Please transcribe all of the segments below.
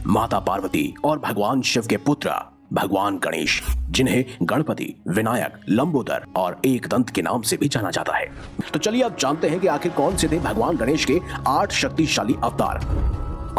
माता पार्वती और भगवान शिव के पुत्र भगवान गणेश, जिन्हें गणपति, विनायक, लंबोदर और एक दंत के नाम से भी जाना जाता है। तो चलिए अब जानते हैं कि आखिर कौन से थे भगवान गणेश के 8 शक्तिशाली अवतार।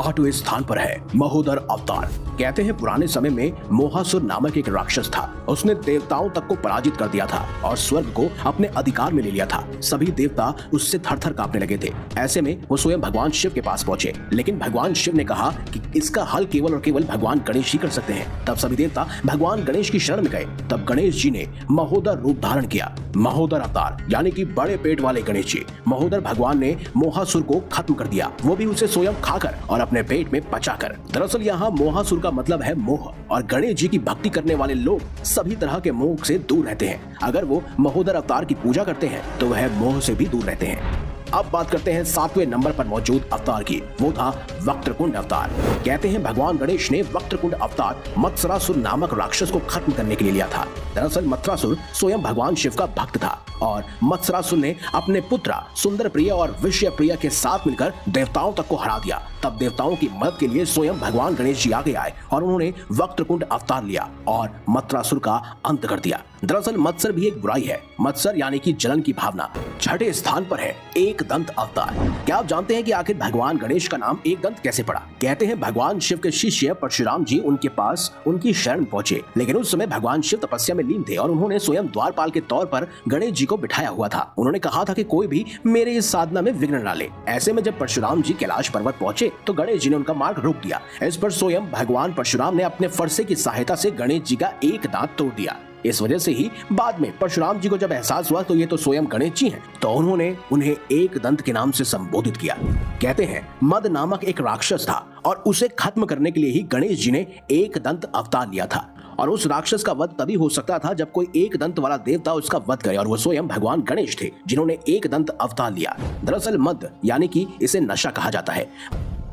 8वें स्थान पर है महोदर अवतार। कहते हैं पुराने समय में मोहासुर नामक एक राक्षस था। उसने देवताओं तक को पराजित कर दिया था और स्वर्ग को अपने अधिकार में ले लिया था। सभी देवता उससे थर-थर कांपने लगे थे। ऐसे में वो स्वयं भगवान शिव के पास पहुंचे, लेकिन भगवान शिव ने कहा कि इसका हल केवल और केवल भगवान गणेश ही कर सकते हैं। तब सभी देवता भगवान गणेश की शरण में गए। तब गणेश जी ने महोदर रूप धारण किया। महोदर अवतार यानी कि बड़े पेट वाले गणेश जी। महोदर भगवान ने मोहासुर को खत्म कर दिया, वो भी उसे स्वयं खाकर और अपने पेट में पचाकर। दरअसल यहाँ मोहासुर का मतलब है मोह, और गणेश जी की भक्ति करने वाले लोग सभी तरह के मोह से दूर रहते हैं। अगर वो महोदर अवतार की पूजा करते हैं तो वह मोह से भी दूर रहते हैं। अब बात करते हैं 7वें नंबर पर मौजूद अवतार की। वो था वक्रतुंड अवतार। कहते हैं भगवान गणेश ने वक्रतुंड अवतार मत्सरासुर नामक राक्षस को खत्म करने के लिए लिया था। दरअसल मत्सरासुर स्वयं भगवान शिव का भक्त था और मत्सरासुर ने अपने पुत्र सुंदर प्रिय और विषय प्रिय के साथ मिलकर देवताओं तक को हरा दिया। तब देवताओं की मदद के लिए स्वयं भगवान गणेश जी आगे आए और उन्होंने वक्रतुंड अवतार लिया और मत्सरासुर का अंत कर दिया। दरअसल मत्सर भी एक बुराई है। मत्सर यानी कि जलन की भावना। 6ठे स्थान पर है एक दंत अवतार। क्या आप जानते हैं कि आखिर भगवान गणेश का नाम एक दंत कैसे पड़ा? कहते हैं भगवान शिव के शिष्य परशुराम जी उनके पास उनकी शरण पहुंचे, लेकिन उस समय भगवान शिव तपस्या में लीन थे और उन्होंने स्वयं द्वारपाल के तौर पर गणेश जी को बिठाया हुआ था। उन्होंने कहा था कि कोई भी मेरे इस साधना में विघ्न न ले। ऐसे में जब परशुराम जी कैलाश पर्वत पहुंचे तो गणेश जी ने उनका मार्ग रोक दिया। इस पर स्वयं भगवान परशुराम ने अपने फरसे की सहायता से गणेश जी का एक दांत तोड़ दिया। इस वजह से ही बाद में परशुराम जी को जब एहसास हुआ तो ये तो स्वयं गणेश जी हैं, तो उन्होंने उन्हें एक दंत के नाम से संबोधित किया। कहते हैं मद नामक एक राक्षस था और उसे खत्म करने के लिए ही गणेश जी ने एक दंत अवतार लिया था। और उस राक्षस का वध तभी हो सकता था जब कोई एक दंत वाला देवता उसका वध करे, और वो स्वयं भगवान गणेश थे जिन्होंने एक दंत अवतार लिया। दरअसल मद यानी कि इसे नशा कहा जाता है।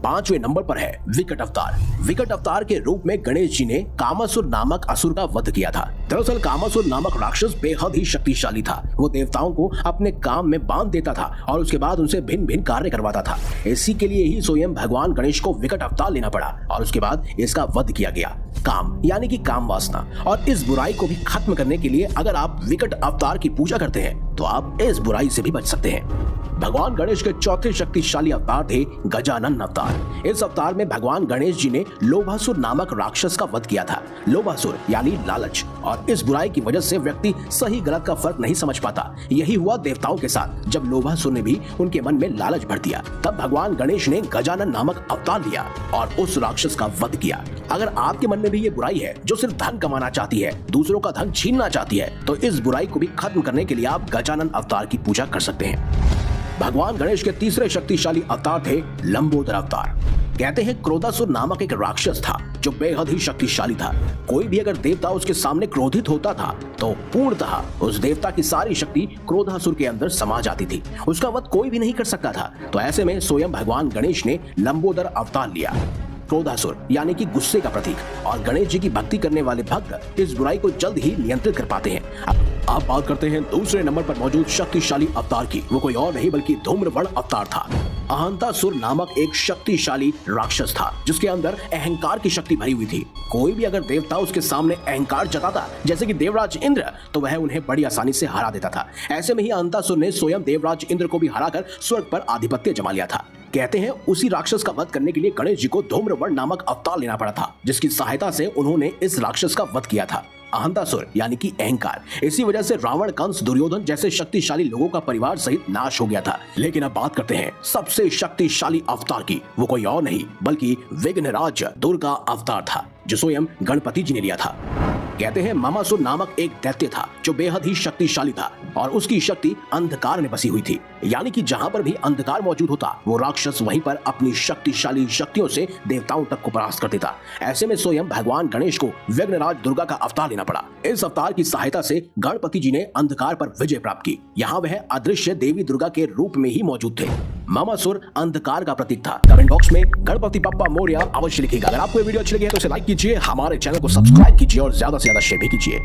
5वें नंबर पर है विकट अवतार। विकट अवतार के रूप में गणेश जी ने कामासुर नामक असुर का वध किया था। दरअसल कामासुर नामक राक्षस बेहद ही शक्तिशाली था। वो देवताओं को अपने काम में बांध देता था और उसके बाद उनसे भिन्न भिन्न कार्य करवाता था। इसी के लिए ही स्वयं भगवान गणेश को विकट अवतार लेना पड़ा और उसके बाद इसका वध किया गया। काम यानी कि काम वासना और इस बुराई को भी खत्म करने के लिए अगर आप विकट अवतार की पूजा करते हैं तो आप इस बुराई से भी बच सकते हैं। भगवान गणेश के चौथे शक्तिशाली अवतार थे गजानन अवतार। इस अवतार में भगवान गणेश जी ने लोभासुर नामक राक्षस का वध किया था। लोभासुर यानी लालच, और इस बुराई की वजह से व्यक्ति सही गलत का फर्क नहीं समझ पाता। यही हुआ देवताओं के साथ। जब लोभासुर ने भी उनके मन में लालच भर दिया तब भगवान गणेश ने गजानन नामक अवतार लिया और उस राक्षस का वध किया। अगर आपके मन में भी ये बुराई है जो सिर्फ धन कमाना चाहती है, दूसरों का धन छीनना चाहती है, तो इस बुराई को भी खत्म करने के लिए आप गजानन अवतार की पूजा कर सकते हैं। भगवान गणेश के तीसरे शक्तिशाली अवतार थे लंबोदर अवतार। कहते हैं क्रोधासुर नामक एक राक्षस था जो बेहद ही शक्तिशाली था। कोई भी अगर देवता उसके सामने क्रोधित होता था तो पूर्णतः उस देवता की सारी शक्ति क्रोधासुर के अंदर समा जाती थी। उसका वध कोई भी नहीं कर सकता था। तो ऐसे में स्वयं भगवान गणेश ने लंबोदर अवतार लिया। क्रोधासुर यानी कि गुस्से का प्रतीक, और गणेश जी की भक्ति करने वाले भक्त इस बुराई को जल्द ही नियंत्रित कर पाते हैं। अब बात करते हैं दूसरे नंबर पर मौजूद शक्तिशाली अवतार की। वो कोई और नहीं बल्कि धूम्रवर्ण अवतार था। अहंतासुर नामक एक शक्तिशाली राक्षस था जिसके अंदर अहंकार की शक्ति भरी हुई थी। कोई भी अगर देवता उसके सामने अहंकार जताता, जैसे कि देवराज इंद्र, तो वह उन्हें बड़ी आसानी से हरा देता था। ऐसे में ही अहंतासुर ने स्वयं देवराज इंद्र को भी हराकर स्वर्ग पर आधिपत्य जमा लिया था। कहते हैं उसी राक्षस का वध करने के लिए गणेश जी को धूम्रवर्ण नामक अवतार लेना पड़ा था, जिसकी सहायता से उन्होंने इस राक्षस का वध किया था। अहंतासुर यानी कि अहंकार। इसी वजह से रावण, कंस, दुर्योधन जैसे शक्तिशाली लोगों का परिवार सहित नाश हो गया था। लेकिन अब बात करते हैं सबसे शक्तिशाली अवतार की। वो कोई और नहीं बल्कि विघ्नराज दुर्गा अवतार था जो स्वयं गणपति जी ने लिया था। कहते हैं मामासुर नामक एक दैत्य था जो बेहद ही शक्तिशाली था और उसकी शक्ति अंधकार में बसी हुई थी। यानी कि जहां पर भी अंधकार मौजूद होता वो राक्षस वहीं पर अपनी शक्तिशाली शक्तियों से देवताओं तक को परास्त कर देता। ऐसे में स्वयं भगवान गणेश को विघ्नराज दुर्गा का अवतार लेना पड़ा। इस अवतार की सहायता से गणपति जी ने अंधकार पर विजय प्राप्त की। यहाँ वह अदृश्य देवी दुर्गा के रूप में ही मौजूद थे। मामासुर अंधकार का प्रतीक था। कमेंट बॉक्स में गणपति बप्पा मोरया अवश्य लिखिएगा। अगर आपको ये वीडियो अच्छी लगी है तो इसे लाइक कीजिए, हमारे चैनल को सब्सक्राइब कीजिए और ज्यादा से ज्यादा शेयर भी कीजिए।